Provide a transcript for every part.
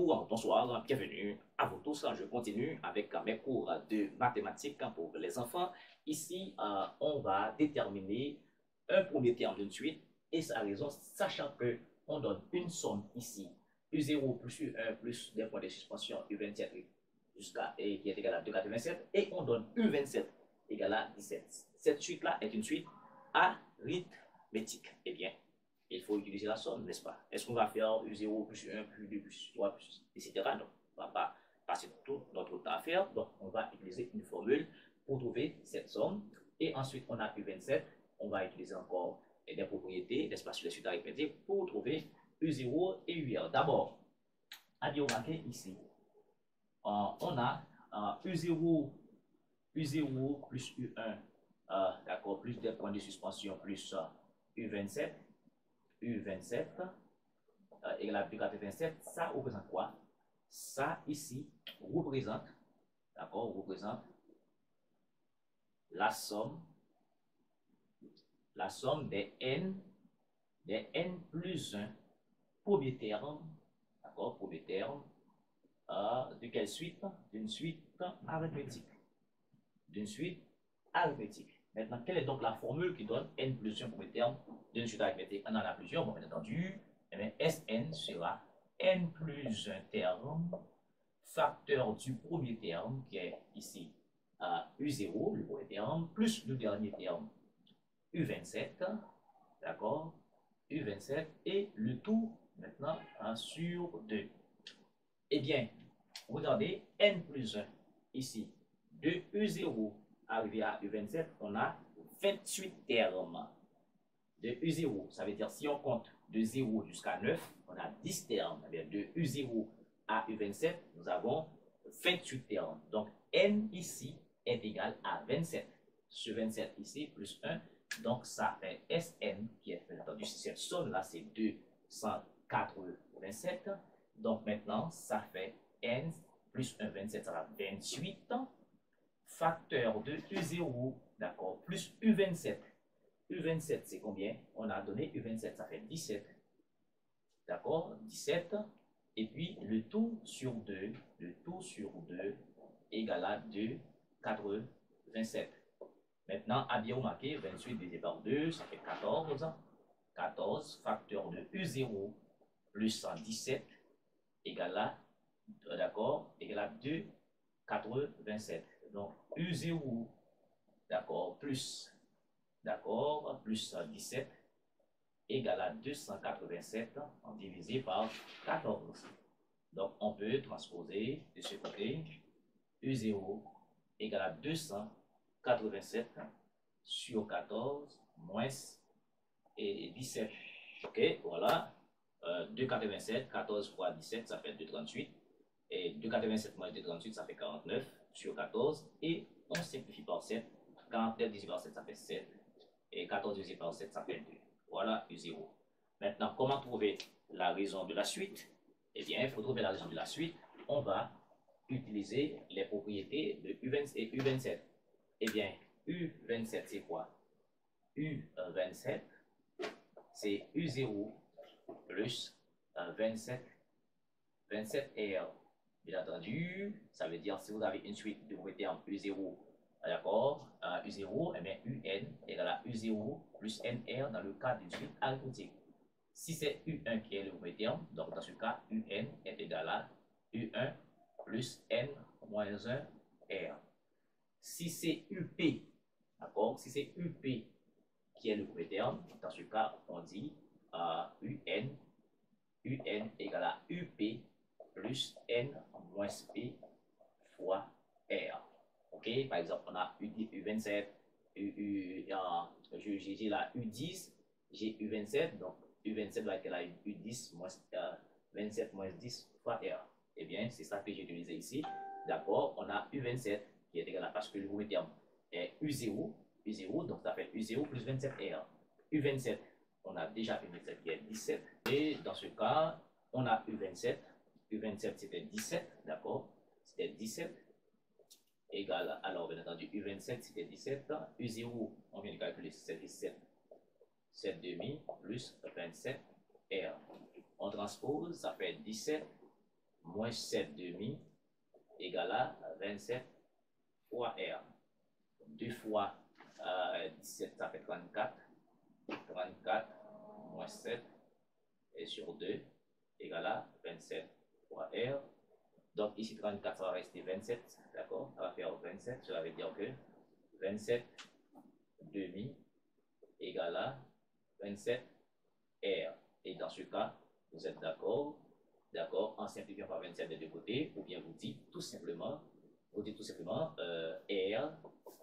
Bonsoir, bienvenue à vous tous. Je continue avec mes cours de mathématiques pour les enfants. Ici, on va déterminer un premier terme d'une suite et sa raison, sachant que on donne une somme ici, U0 plus U1 plus des points de suspension U27 jusqu'à et qui est égal à 2,87 et on donne U27 égal à 17. Cette suite-là est une suite arithmétique. Eh bien, il faut utiliser la somme, n'est-ce pas? Est-ce qu'on va faire U0 plus U1 plus U2 plus U3 plus etc. Non, on ne va pas passer tout notre temps à faire. Donc, on va utiliser une formule pour trouver cette somme. Et ensuite, on a U27. On va utiliser encore des propriétés, n'est-ce pas, sur les suites arithmétiques pour trouver U0 et UR. D'abord, à bien remarquer ici, on a U0 plus U1, d'accord, plus des points de suspension plus U27 égale à 2,87, ça représente quoi? Ça ici représente, d'accord, représente la somme des n plus 1 premier terme, d'accord, premier terme, de quelle suite? D'une suite arithmétique. D'une suite arithmétique. Maintenant, quelle est donc la formule qui donne n plus 1 premier terme d'une suite arithmétique? On en a plusieurs, bon, bien entendu. Eh bien, Sn sera n plus 1 terme, facteur du premier terme, qui est ici U0, le premier terme, plus le dernier terme, U27, d'accord, U27, et le tout maintenant sur 2. Eh bien, regardez, n plus 1, ici, de U0 arrivé à U27, on a 28 termes. De U0, ça veut dire si on compte de 0 jusqu'à 9, on a 10 termes. Eh bien, de U0 à U27, nous avons 28 termes. Donc, n ici est égal à 27. Ce 27 ici, plus 1. Donc, ça fait Sn, qui est, bien entendu, cette somme-là, c'est 287. Donc, maintenant, ça fait n plus 1, 27, ça va 28. Facteur de U0, d'accord, plus U27. U27, c'est combien? On a donné U27, ça fait 17. D'accord? 17. Et puis, le tout sur 2 égale à 2,87. Maintenant, à bien remarquer, 28 divisé par 2, ça fait 14. 14, facteur de U0 plus 17 égale à, d'accord, égale à 2,87. Donc, U0, d'accord, plus 17 égale à 287 divisé par 14. Donc, on peut transposer de ce côté U0 égale à 287 sur 14 moins 17. Ok, voilà. 2,87, 14 fois 17, ça fait 2,38. Et 2,87 moins 2,38, ça fait 49 sur 14. Et on simplifie par 7. 49 divisé par 7, ça fait 7. Et 14 divisé par 7, ça fait 2. Voilà U0. Maintenant, comment trouver la raison de la suite? Eh bien, il faut trouver la raison de la suite. On va utiliser les propriétés de U20 et U27. Eh bien, U27, c'est quoi? U27, c'est U0 plus 27 R. Bien entendu, ça veut dire si vous avez une suite de vos termes U0, d'accord, U0, eh bien UN égale à U0 plus NR dans le cas d'une suite arithmétique. Si c'est U1 qui est le premier terme, donc dans ce cas, UN est égal à U1 plus N moins 1 R. Si c'est UP, d'accord, si c'est UP qui est le premier terme, dans ce cas, on dit UN égale à UP plus N moins P fois R. Ok, par exemple, on a U27, j'ai dit là U10, j'ai U27, donc U27 va être là U10 moins 27 moins 10 fois R. Eh bien, c'est ça que j'ai utilisé ici. D'accord, on a U27 qui est égal à, parce que le premier terme est U0, donc ça fait U0 plus 27R. U27, on a déjà U27 qui est 17. Et dans ce cas, on a U27. U27 c'était 17, d'accord? C'était 17 égal, alors bien entendu, U27 c'était 17. U0, on vient de calculer, c'est 17. 7,5 plus 27R. On transpose, ça fait 17 moins 7 demi égale à 27 fois R. 2 fois 17, ça fait 34. 34 moins 7 et sur 2 égale à 27 fois R. Donc ici 34, ça va rester 27, d'accord? Ça va faire 27, cela veut dire que 27 demi égale à 27 R. Et dans ce cas, vous êtes d'accord, en simplifiant par 27 des deux côtés, ou bien vous dites tout simplement, R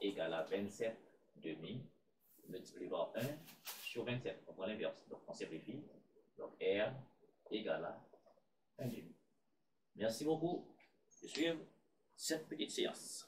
égale à 27 demi multiplié par 1 sur 27. On prend l'inverse, donc on simplifie. Donc R égale à 1 demi. Merci beaucoup de suivre cette petite séance.